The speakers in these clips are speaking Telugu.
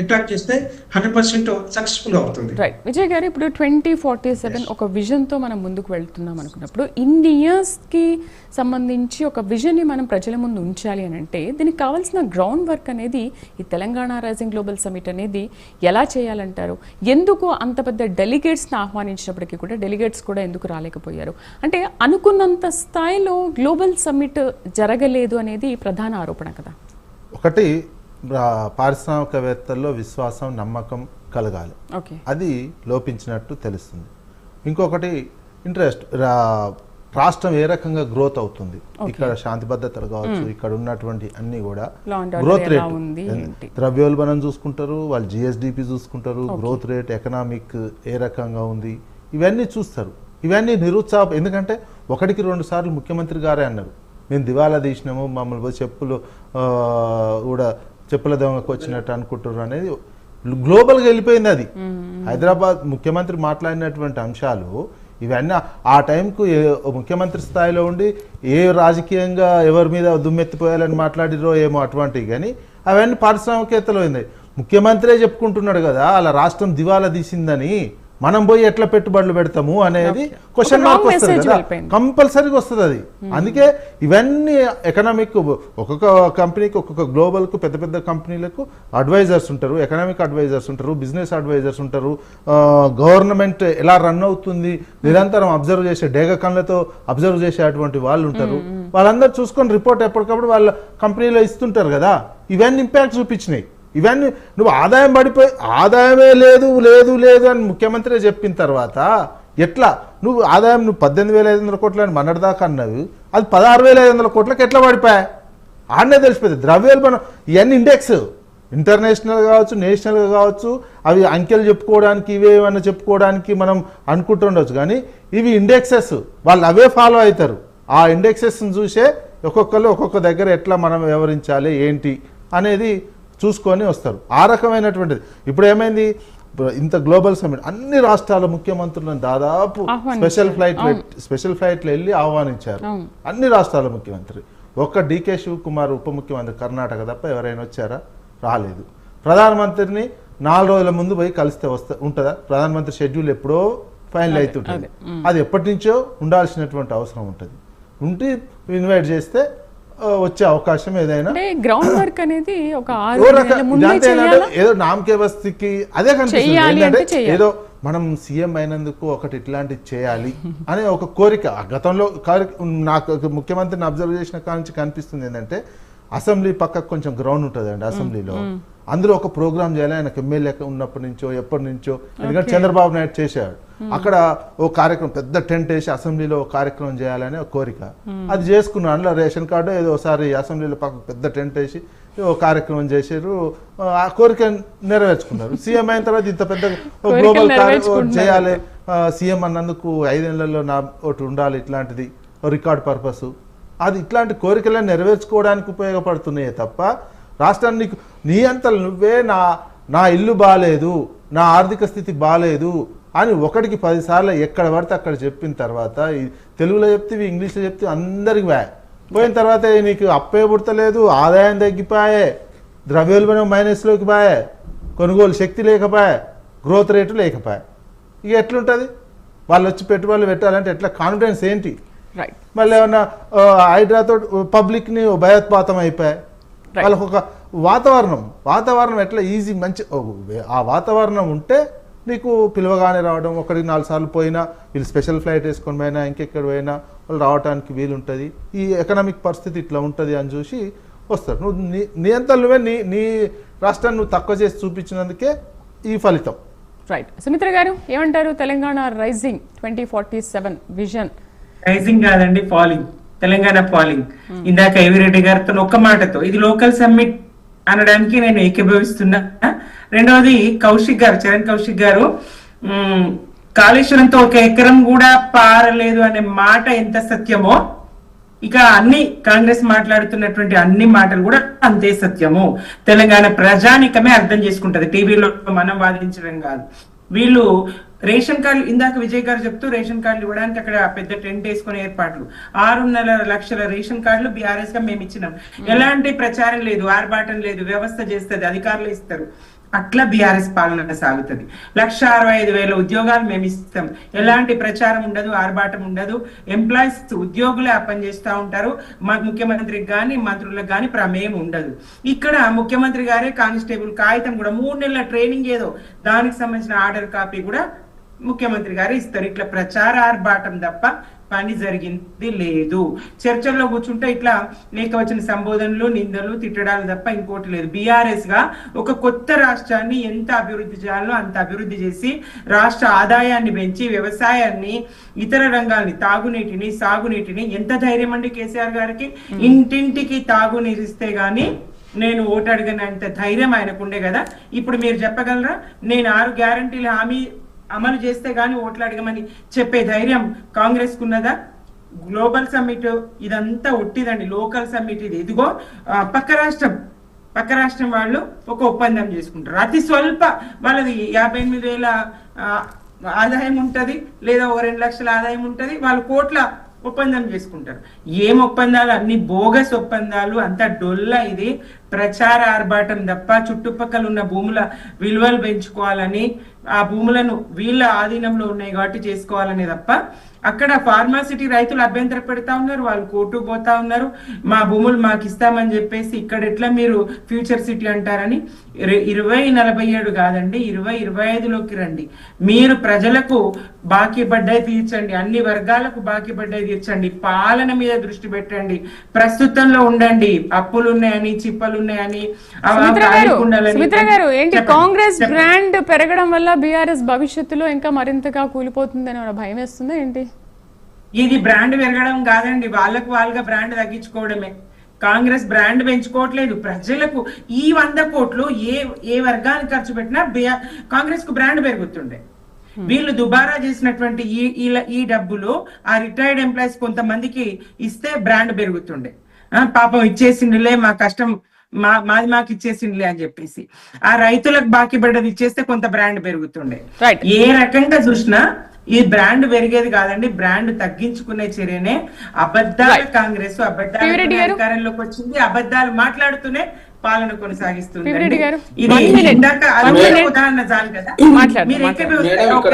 ఇంట్రాక్ట్ చేస్తే 100% సక్సెస్ఫుల్ అవుతుంది. రైట్ విజయ్ గారు, ఇప్పుడు 2047 ఒక విజన్తో మనం ముందుకు వెళ్తున్నాం అనుకున్నప్పుడు ఇన్ని ఇయర్స్కి సంబంధించి ఒక విజన్ని మనం ప్రజల ముందు ఉంచాలి అని అంటే దీనికి కావాల్సిన గ్రౌండ్ వర్క్ అనేది ఈ తెలంగాణ రైజింగ్ గ్లోబల్ సమిట్ అనేది ఎలా చేయాలంటారు? ఎందుకు అంత పెద్ద డెలిగేట్స్ని ఆహ్వానించినప్పటికీ కూడా డెలిగేట్స్ కూడా ఎందుకు రాలేకపోయారు? అంటే అనుకున్నంత స్థాయిలో గ్లోబల్ సమిట్ జరగలేదు అనేది ప్రధాన ఆరోపణ కదా. ఒకటి పారిశ్రామికవేత్తల్లో విశ్వాసం నమ్మకం కలగాలి, అది లోపించినట్టు తెలుస్తుంది. ఇంకొకటి ఇంట్రెస్ట్, రాష్ట్రం ఏ రకంగా గ్రోత్ అవుతుంది, ఇక్కడ శాంతి భద్రతలు కావచ్చు, ఇక్కడ ఉన్నటువంటి అన్ని కూడా గ్రోత్ రేట్, ద్రవ్యోల్బణం చూసుకుంటారు వాళ్ళు, జిఎస్డిపి చూసుకుంటారు, గ్రోత్ రేట్, ఎకనామిక్ ఏ రకంగా ఉంది, ఇవన్నీ చూస్తారు. ఇవన్నీ నిరుత్సాహం. ఎందుకంటే 1-2 సార్లు ముఖ్యమంత్రి గారే అన్నారు మేము దివాలా తీసినాము, మమ్మల్ని చెప్పులు కూడా చెప్పుల దొంగకు వచ్చినట్టు అనుకుంటున్నారు అనేది గ్లోబల్గా వెళ్ళిపోయింది. అది హైదరాబాద్ ముఖ్యమంత్రి మాట్లాడినటువంటి అంశాలు ఇవన్నీ ఆ టైంకు ముఖ్యమంత్రి స్థాయిలో ఉండి ఏ రాజకీయంగా ఎవరి మీద దుమ్మెత్తిపోయాలని మాట్లాడిరో ఏమో అటువంటివి, కానీ అవన్నీ పారిశ్రామికవేత్తలు అయింది. ముఖ్యమంత్రే చెప్పుకుంటున్నాడు కదా అలా రాష్ట్రం దివాలా తీసిందని, మనం పోయి ఎట్లా పెట్టుబడులు పెడతాము అనేది క్వశ్చన్ మార్క్ వస్తుంది కదా, కంపల్సరీగా వస్తుంది అది. అందుకే ఇవన్నీ ఎకనామిక్, ఒక్కొక్క కంపెనీకి ఒక్కొక్క గ్లోబల్కు పెద్ద పెద్ద కంపెనీలకు అడ్వైజర్స్ ఉంటారు, ఎకనామిక్ అడ్వైజర్స్ ఉంటారు, బిజినెస్ అడ్వైజర్స్ ఉంటారు, గవర్నమెంట్ ఎలా రన్ అవుతుంది నిరంతరం అబ్జర్వ్ చేసే డేగ కళ్ళతో అబ్జర్వ్ చేసేటువంటి వాళ్ళు ఉంటారు. వాళ్ళందరూ చూసుకొని రిపోర్ట్ ఎప్పటికప్పుడు వాళ్ళ కంపెనీలో ఇస్తుంటారు కదా. ఇవన్నీ ఇంపాక్ట్ చూపించినాయి. ఇవన్నీ నువ్వు ఆదాయం పడిపోయి ఆదాయమే లేదు లేదు లేదు అని ముఖ్యమంత్రి చెప్పిన తర్వాత ఎట్లా నువ్వు ఆదాయం 18,500 కోట్లు అని మొన్నటిదాకా అన్నవి అది 16,500 కోట్లకు ఎట్లా పడిపోయా ఆడనే తెలిసిపోయింది. ద్రవ్యోల్బణం ఇవన్నీ ఇండెక్స్, ఇంటర్నేషనల్ కావచ్చు నేషనల్గా కావచ్చు, అవి అంకెలు చెప్పుకోవడానికి ఇవేమన్నా చెప్పుకోవడానికి మనం అనుకుంటుండొచ్చు, కానీ ఇవి ఇండెక్సెస్, వాళ్ళు అవే ఫాలో అవుతారు. ఆ ఇండెక్సెస్ని చూసే ఒక్కొక్కరు ఒక్కొక్క దగ్గర ఎట్లా మనం వ్యవహరించాలి ఏంటి అనేది చూసుకొని వస్తారు. ఆ రకమైనటువంటిది ఇప్పుడు ఏమైంది, ఇంత గ్లోబల్ సమిట్ అన్ని రాష్ట్రాల ముఖ్యమంత్రులను దాదాపు స్పెషల్ ఫ్లైట్లో వెళ్ళి ఆహ్వానించారు అన్ని రాష్ట్రాల ముఖ్యమంత్రి. ఒక్క డికే శివకుమార్ ఉప ముఖ్యమంత్రి కర్ణాటక తప్ప ఎవరైనా వచ్చారా? రాలేదు. ప్రధానమంత్రిని 4 రోజుల ముందు పోయి కలిస్తే ఉంటుందా? ప్రధానమంత్రి షెడ్యూల్ ఎప్పుడో ఫైనల్ అవుతుంటుంది, అది ఎప్పటి నుంచో ఉండాల్సినటువంటి అవసరం ఉంటుంది. ఉండి ఇన్వైట్ చేస్తే వచ్చే అవకాశం ఏదైనా గ్రౌండ్ వర్క్ అనేది ఒక ఏదో నామకే బస్తీకి అదే కనిపిస్తుంది. ఏదో మనం సీఎం అయినందుకు ఒకటి ఇట్లాంటివి చేయాలి అనే ఒక కోరిక గతంలో నాకు ముఖ్యమంత్రిని అబ్జర్వ్ చేసిన కానించి కనిపిస్తుంది. ఏంటంటే అసెంబ్లీ పక్కకు కొంచెం గ్రౌండ్ ఉంటుంది అండి అసెంబ్లీలో, అందులో ఒక ప్రోగ్రామ్ చేయాలి ఆయనకు ఎమ్మెల్యే ఉన్నప్పటి నుంచో ఎప్పటి నుంచో, ఎందుకంటే చంద్రబాబు నాయుడు చేశాడు. అక్కడ ఓ కార్యక్రమం పెద్ద టెంట్ వేసి అసెంబ్లీలో ఒక కార్యక్రమం చేయాలనే ఒక కోరిక, అది చేసుకున్నాను. అందులో రేషన్ కార్డు ఏదో ఒకసారి అసెంబ్లీలో పక్క పెద్ద టెంట్ వేసి ఓ కార్యక్రమం చేశారు, ఆ కోరిక నెరవేర్చుకున్నారు. సీఎం అయిన తర్వాత ఇంత పెద్ద గ్లోబల్ కార్యక్రమం చేయాలి, సీఎం అన్నందుకు 5 ఏళ్లలో నా ఒకటి ఉండాలి, ఇట్లాంటిది రికార్డ్ పర్పస్, అది ఇట్లాంటి కోరికలను నెరవేర్చుకోవడానికి ఉపయోగపడుతున్నాయే తప్ప రాష్ట్రాన్ని నీ అంతలు నువ్వే నా ఇల్లు బాగాలేదు, నా ఆర్థిక స్థితి బాగాలేదు అని 1కి 10 సార్లు ఎక్కడ పడితే అక్కడ చెప్పిన తర్వాత తెలుగులో చెప్తే ఇంగ్లీష్లో చెప్తే అందరికి పోయిన తర్వాత నీకు అప్పే పుడతలేదు, ఆదాయం తగ్గిపోయే, ద్రవ్యోల్బణం మైనస్లోకి పోయే, కొనుగోలు శక్తి లేకపోయే, గ్రోత్ రేటు లేకపోయే, ఇక ఎట్లుంటుంది? వాళ్ళు వచ్చి పెట్టుబడులు పెట్టాలంటే ఎట్లా కాన్ఫిడెన్స్ ఏంటి? మళ్ళీ ఏమన్నా హైడ్రాతో పబ్లిక్ని భయోత్పాతం అయిపోయాయి. వాళ్ళకు ఒక వాతావరణం ఎట్లా ఈజీ మంచి ఆ వాతావరణం ఉంటే నీకు పిలవగానే రావడం, 1-4 సార్లు పోయినా వీళ్ళు స్పెషల్ ఫ్లైట్ వేసుకొని పోయినా ఇంకెక్కడ పోయినా వాళ్ళు రావడానికి వీలుంటుంది. ఈ ఎకనామిక్ పరిస్థితి ఇట్లా ఉంటుంది అని చూసి వస్తారు. నువ్వు నీ అంతా నువ్వే నీ రాష్ట్రాన్ని నువ్వు తక్కువ చేసి చూపించినందుకే ఈ ఫలితం. రైట్. సుమిత్ర గారు ఏమంటారు? Telangana rising 2047 vision. రైజింగ్ కాదండి, ఫాలింగ్. తెలంగాణ ఫాలింగ్. ఇందాక ఏవిరెడ్డి గారితో ఒక్క మాటతో ఇది లోకల్ సమ్మిట్ అనడానికి నేను ఏకీభవిస్తున్నా. రెండవది చరణ్ కౌశిక్ గారు కాళేశ్వరంతో 1 ఎకరం కూడా పారలేదు అనే మాట ఎంత సత్యమో, ఇక అన్ని కాంగ్రెస్ మాట్లాడుతున్నటువంటి అన్ని మాటలు కూడా అంతే సత్యము. తెలంగాణ ప్రజానికమే అర్థం చేసుకుంటది, టీవీలో మనం వాదించడం కాదు. వీళ్ళు రేషన్ కార్డులు, ఇందాక విజయ్ గారు చెప్తూ రేషన్ కార్డులు ఇవ్వడానికి అక్కడ పెద్ద టెంట్ వేసుకునే ఏర్పాట్లు, 6.5 లక్షల రేషన్ కార్డులు బీఆర్ఎస్ గా మేము ఇచ్చినాం. ఎలాంటి ప్రచారం లేదు, ఆర్భాటం లేదు, వ్యవస్థ చేస్తుంది, అధికారులు ఇస్తారు. అట్లా బీఆర్ఎస్ పాలన సాగుతుంది. 1,65,000 ఉద్యోగాలు మేము ఇస్తాం, ఎలాంటి ప్రచారం ఉండదు, ఆర్భాటం ఉండదు, ఎంప్లాయీస్ ఉద్యోగులే పనిచేస్తూ ఉంటారు, ముఖ్యమంత్రికి కానీ మంత్రులకు కానీ ప్రమేయం ఉండదు. ఇక్కడ ముఖ్యమంత్రి గారే కానిస్టేబుల్ కాగితం కూడా 3 నెలల ట్రైనింగ్ ఏదో దానికి సంబంధించిన ఆర్డర్ కాపీ కూడా ముఖ్యమంత్రి గారు ఇస్తారు. ఇట్లా ప్రచార ఆర్భాటం తప్ప పని జరిగింది లేదు. చర్చల్లో కూర్చుంటే ఇట్లా లేఖవచన సంబోధనలు, నిందలు, తిట్టడాలు తప్ప ఇంకోటి లేదు. బీఆర్ఎస్ గా ఒక కొత్త రాష్ట్రాన్ని ఎంత అభివృద్ధి చేయాలో అంత అభివృద్ధి చేసి రాష్ట్ర ఆదాయాన్ని పెంచి వ్యవసాయాన్ని, ఇతర రంగాల్ని, తాగునీటిని, సాగునీటిని, ఎంత ధైర్యం అండి కేసీఆర్ గారికి, ఇంటింటికి తాగునీరిస్తే గాని నేను ఓటు అడిగినంత ధైర్యం ఆయనకుండే కదా. ఇప్పుడు మీరు చెప్పగలరా నేను 6 గ్యారంటీల హామీ అమలు చేస్తే గానీ ఓట్లు అడగమని చెప్పే ధైర్యం కాంగ్రెస్ కున్నదా? గ్లోబల్ సమ్మిట్ ఇదంతా ఒట్టిదండి, లోకల్ సమ్మిట్ ఇది. ఇదిగో పక్క రాష్ట్రం వాళ్ళు ఒక ఒప్పందం చేసుకుంటారు, అతి స్వల్ప వాళ్ళది 58,000 ఆదాయం ఉంటది, లేదా 2 లక్షల ఆదాయం ఉంటది, వాళ్ళు కోట్ల ఒప్పందం చేసుకుంటారు. ఏం ఒప్పందాలు? అన్ని బోగస్ ఒప్పందాలు, అంత డొల్ల. ఇది ప్రచార ఆర్భాటం తప్ప చుట్టుపక్కల ఉన్న భూముల విలువలు పెంచుకోవాలని, ఆ భూములను వీళ్ళ ఆధీనంలో ఉన్నాయి కాబట్టి చేసుకోవాలనే తప్ప అక్కడ ఫార్మాసిటీ రైతులు అభ్యంతర పెడతా ఉన్నారు, వాళ్ళు కోర్టుకు పోతా ఉన్నారు, మా భూములు మాకు ఇస్తామని చెప్పేసి. ఇక్కడ ఎట్లా మీరు ఫ్యూచర్ సిటీ అంటారని 2047 కాదండి, 2025లోకి రండి. మీరు ప్రజలకు బాకీ బడ్డాయి తీర్చండి, అన్ని వర్గాలకు బాకీ బడ్డాయి తీర్చండి, పాలన మీద దృష్టి పెట్టండి, ప్రస్తుతంలో ఉండండి. అప్పులు ఉన్నాయని, చిప్పలు ఉన్నాయని, సుమిత్ర గారు ఏంటి కాంగ్రెస్ బ్రాండ్ పెరగడం వల్ల బీఆర్ఎస్ భవిష్యత్తులో ఇంకా మరింతగా కూలిపోతుందని భయం వేస్తుందా ఏంటి? ఇది బ్రాండ్ పెరగడం కాదండి, వాళ్ళగా బ్రాండ్ తగ్గించుకోవడమే. కాంగ్రెస్ బ్రాండ్ పెంచుకోవట్లేదు. ప్రజలకు ఈ 100 కోట్లు ఏ వర్గానికి ఖర్చు పెట్టినా కాంగ్రెస్ కు బ్రాండ్ పెరుగుతుండే. వీళ్ళు దుబారా చేసినటువంటి ఈ డబ్బులు ఆ రిటైర్డ్ ఎంప్లాయీస్ కొంతమందికి ఇస్తే బ్రాండ్ పెరుగుతుండే. పాపం ఇచ్చేసిండులే, మా కష్టం మాకు ఇచ్చేసిండులే అని చెప్పేసి ఆ రైతులకు బాకీ పడ్డది ఇచ్చేస్తే కొంత బ్రాండ్ పెరుగుతుండే. ఏ రకంగా చూసినా ఈ బ్రాండ్ పెరిగేది కాదండి, బ్రాండ్ తగ్గించుకునే చర్యనే అబద్ధాల కాంగ్రెస్. అబద్ధాల అధికారంలోకి వచ్చింది, అబద్ధాలు మాట్లాడుతూనే పాలన కొనసాగిస్తుంది. ఇది ఇందాక ఉదాహరణ చాలు కదా, మీరు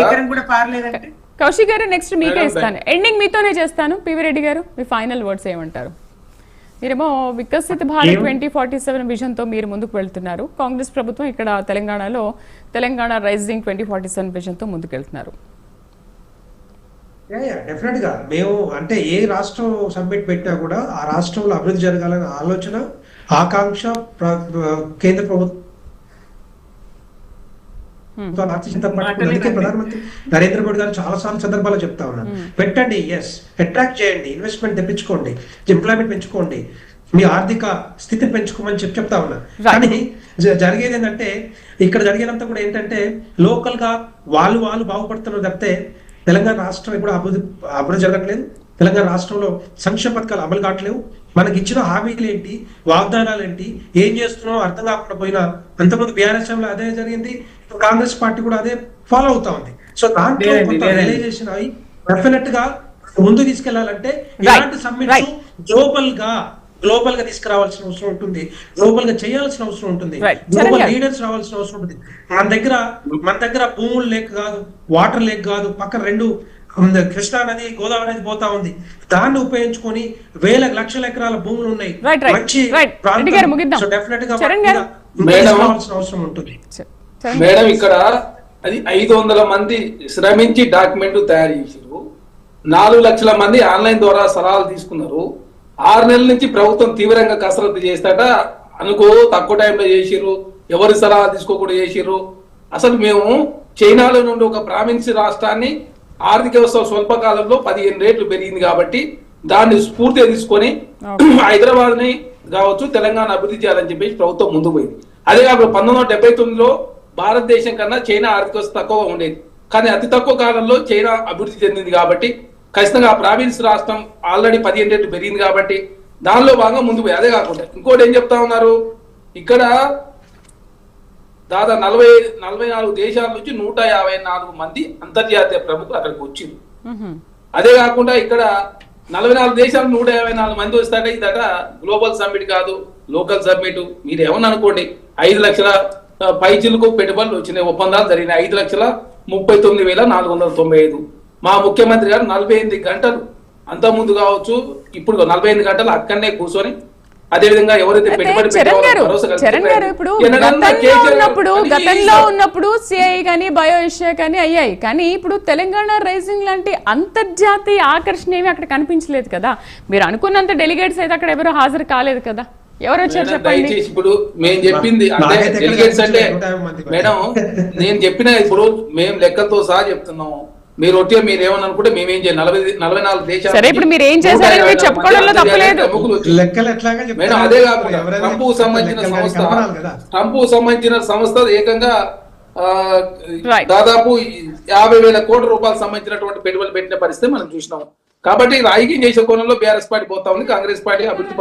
ఎకరం కూడా పారలేదంటే. కౌశిక్ గారు నెక్స్ట్ మీకే ఇస్తాను, ఎండింగ్ మీతోనే చేస్తాను. పివి రెడ్డి గారు మీ ఫైనల్ వర్డ్స్ ఏమంటారు? మీరేమో వికసిత భారత్ 2047 విజన్ తో మీరు ముందుకు వెళ్తున్నారు, కాంగ్రెస్ ప్రభుత్వం ఇక్కడ తెలంగాణలో తెలంగాణ రైజింగ్ 2047 విజన్ తో ముందుకు వెళ్తున్నారు. డెఫినెట్ గా మేము అంటే ఏ రాష్ట్రం సబ్మిట్ పెట్టినా కూడా ఆ రాష్ట్రంలో అభివృద్ధి జరగాలనే ఆలోచన, ఆకాంక్ష కేంద్ర ప్రభుత్వం ప్రధానమంత్రి నరేంద్ర మోడీ గారు చాలా సార్లు సందర్భాల్లో చెప్తా ఉన్నారు, పెట్టండి, ఎస్ అట్రాక్ట్ చేయండి, ఇన్వెస్ట్మెంట్ తెప్పించుకోండి, ఎంప్లాయ్మెంట్ పెంచుకోండి, మీ ఆర్థిక స్థితిని పెంచుకోమని చెప్తా ఉన్నా. కానీ జరిగేది ఏంటంటే ఇక్కడ జరిగేదంతా కూడా ఏంటంటే లోకల్ గా వాళ్ళు బాగుపడుతున్నారు తప్పితే తెలంగాణ రాష్ట్రం ఇప్పుడు అభివృద్ధి జరగట్లేదు. తెలంగాణ రాష్ట్రంలో సంక్షేమ పథకాలు అమలు కావట్లేవు. మనకి ఇచ్చిన హామీలు ఏంటి, వాగ్దానాలు ఏంటి, ఏం చేస్తున్నామో అర్థం కాకుండా పోయినా. అంతకుముందు బీఆర్ఎస్ లో అదే జరిగింది, కాంగ్రెస్ పార్టీ కూడా అదే ఫాలో అవుతా ఉంది. సో దాంట్లో కొంత రియలైజేషన్ అయి డెఫినెట్ గా ముందు తీసుకెళ్లాలంటే ఇలాంటి సమ్మిట్స్ గ్లోబల్ గా తీసుకురావాల్సిన అవసరం ఉంటుంది, గ్లోబల్ గా చేయాల్సిన అవసరం ఉంటుంది, గ్లోబల్ లీడర్స్ రావాల్సిన అవసరం ఉంటుంది. మన దగ్గర భూములు లేక కాదు, వాటర్ లేక కాదు, పక్కన 2 కృష్ణా నది, గోదావరి నది పోతా ఉంది. దాన్ని ఉపయోగించుకొని లక్షల ఎకరాల భూములు ఉన్నాయి, మంచి డెఫినెట్ గా అవసరం ఉంటుంది. మేడం ఇక్కడ అది 500 మంది శ్రమించి డాక్యుమెంట్ తయారు చేశారు, 4 లక్షల మంది ఆన్లైన్ ద్వారా సలహాలు తీసుకున్నారు. 6 నెలల నుంచి ప్రభుత్వం తీవ్రంగా కసరత్తు చేస్తాట, అనుకో తక్కువ టైంలో చేసిర్రు, ఎవరి సలహా తీసుకోకుండా చేసిర్రు. అసలు మేము చైనాలో నుండి ఒక ప్రావిన్స్ రాష్ట్రాన్ని ఆర్థిక వ్యవస్థ స్వల్పకాలంలో 15 రెట్లు పెరిగింది కాబట్టి దాన్ని స్ఫూర్తిగా తీసుకొని హైదరాబాద్ ని కావచ్చు తెలంగాణ అభివృద్ధి చేయాలని చెప్పేసి ప్రభుత్వం ముందుకు పోయింది. అదే కాకుండా 1979లో భారతదేశం కన్నా చైనా ఆర్థిక వ్యవస్థ తక్కువగా ఉండేది, కానీ అతి తక్కువ కాలంలో చైనా అభివృద్ధి చెందింది కాబట్టి ఖచ్చితంగా ప్రావిన్స్ రాష్ట్రం ఆల్రెడీ 15 రెట్లు పెరిగింది కాబట్టి దానిలో భాగంగా ముందు పోయి. అదే కాకుండా ఇంకోటి ఏం చెప్తా ఉన్నారు, ఇక్కడ దాదాపు 44 దేశాల నుంచి 154 మంది అంతర్జాతీయ ప్రముఖులు అక్కడికి వచ్చింది. అదే కాకుండా ఇక్కడ 44 దేశాలు 154 మంది వస్తాడే, ఇదట గ్లోబల్ సమ్మిట్ కాదు, లోకల్ సమ్మిట్. మీరు ఏమన్నా అనుకోండి, 5 లక్షల పైచిలకు పెట్టుబడులు వచ్చినాయి, ఒప్పందాలు జరిగినాయి. 5,39,495. మా ముఖ్యమంత్రి గారు 48 గంటలు అంత ముందు కావచ్చు ఇప్పుడు 48 గంటలు అక్కడనే కూర్చొని అదే విధంగా ఎవరైతే పెట్టుబడి చరణ్ గారు ఇప్పుడు గతంలో ఉన్నప్పుడు సిఐ కానీ బయో ఏషియా కానీ అయ్యాయి, కానీ ఇప్పుడు తెలంగాణ రైజింగ్ లాంటి అంతర్జాతీయ ఆకర్షణ ఏమి అక్కడ కనిపించలేదు కదా. మీరు అనుకున్నంత డెలిగేట్స్ అయితే అక్కడ ఎవరు హాజరు కాలేదు కదా. ఎవరు వచ్చారు చెప్పండి. ఇప్పుడు మేము చెప్పింది అంటే డెలిగేట్స్ అంటే మేడం నేను చెప్పిన ఇప్పుడు మేము లెక్కలతో సహా చెప్తున్నాము. మీరు వచ్చే మీరు ఏమని అనుకుంటే మేమేం చేయాలి 44 దేశాలు సరే ఇప్పుడు మీరు ఏం చేశారని మీరు చెప్పుకోవడంలో తప్పలేదు. మేడం అదే కాకుండా ట్రంప్ సంబంధించిన సంస్థ ఏకంగా దాదాపు 50,000 కోట్ల రూపాయలు సంబంధించినటువంటి పెట్టుబడులు పెట్టిన పరిస్థితి మనం చూసినాం. కాబట్టి రాజకీయం చేసే కోణంలో బీఆర్ఎస్ పార్టీ పోతా ఉంది, కాంగ్రెస్ పార్టీ అభివృద్ధి